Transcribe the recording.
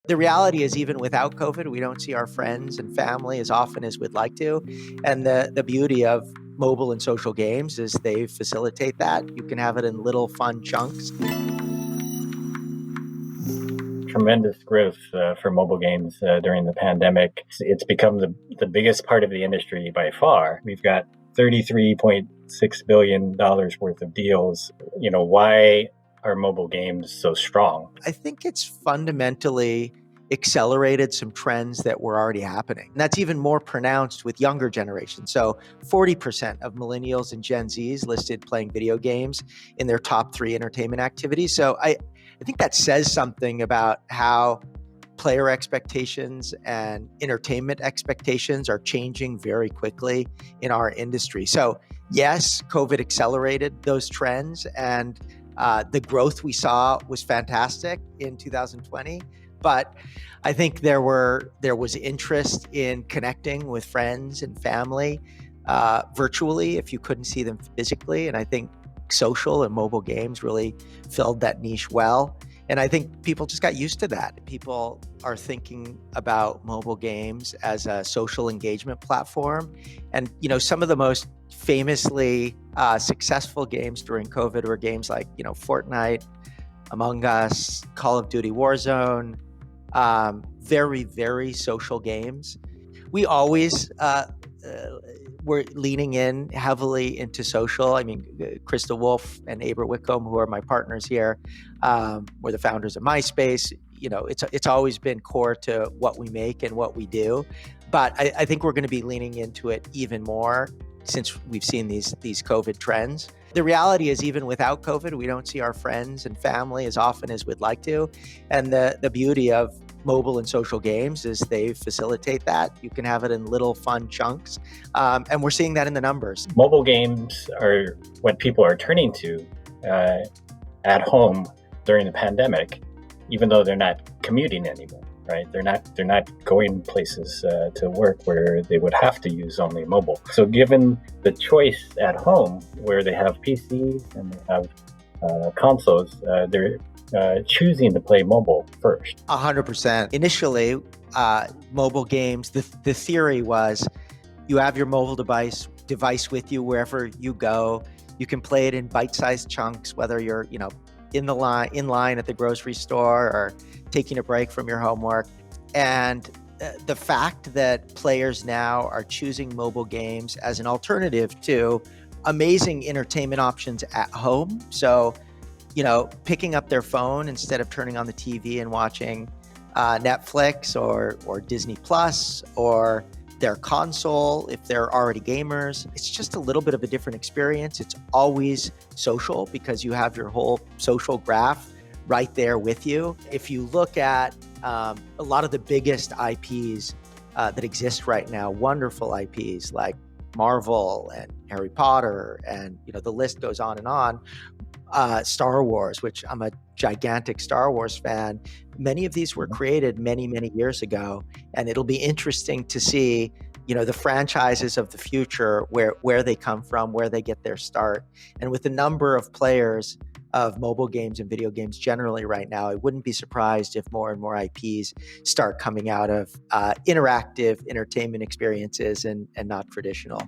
The reality is, even without COVID, we don't see our friends and family as often as we'd like to. And the beauty of mobile and social games is they facilitate that. You can have it in little fun chunks. Tremendous growth for mobile games during the pandemic. It's become the biggest part of the industry by far. We've got $33.6 billion worth of deals. Why are mobile games so strong? I think it's fundamentally accelerated some trends that were already happening. And that's even more pronounced with younger generations. So 40% of millennials and Gen Zs listed playing video games in their top 3 entertainment activities. So I think that says something about how player expectations and entertainment expectations are changing very quickly in our industry. So yes, COVID accelerated those trends, and the growth we saw was fantastic in 2020. But I think there was interest in connecting with friends and family virtually if you couldn't see them physically. And I think social and mobile games really filled that niche well. And I think people just got used to that. People are thinking about mobile games as a social engagement platform. And, some of the most famously successful games during COVID were games like, Fortnite, Among Us, Call of Duty Warzone, very, very social games. We always were leaning in heavily into social. I mean, Krista Wolf and Aber Whitcomb, who are my partners here, were the founders of MySpace. It's always been core to what we make and what we do. But I think we're going to be leaning into it even more since we've seen these COVID trends. The reality is, even without COVID, we don't see our friends and family as often as we'd like to. And the beauty of mobile and social games is they facilitate that. You can have it in little fun chunks. And we're seeing that in the numbers. Mobile games are what people are turning to at home during the pandemic, even though they're not commuting anymore. Right? They're not going places to work where they would have to use only mobile. So given the choice at home where they have PCs and they have consoles, they're choosing to play mobile first. 100%. Initially, mobile games, the theory was you have your mobile device with you wherever you go. You can play it in bite-sized chunks, whether you're, in line at the grocery store or taking a break from your homework. And the fact that players now are choosing mobile games as an alternative to amazing entertainment options at home. So, picking up their phone instead of turning on the TV and watching Netflix or Disney Plus or their console, if they're already gamers. It's just a little bit of a different experience. It's always social because you have your whole social graph right there with you. If you look at a lot of the biggest IPs that exist right now, wonderful IPs like Marvel and Harry Potter, and the list goes on and on. Star Wars, which I'm a gigantic Star Wars fan. Many of these were created many, many years ago, and it'll be interesting to see, the franchises of the future, where they come from, where they get their start. And with the number of players of mobile games and video games generally right now, I wouldn't be surprised if more and more IPs start coming out of interactive entertainment experiences and not traditional.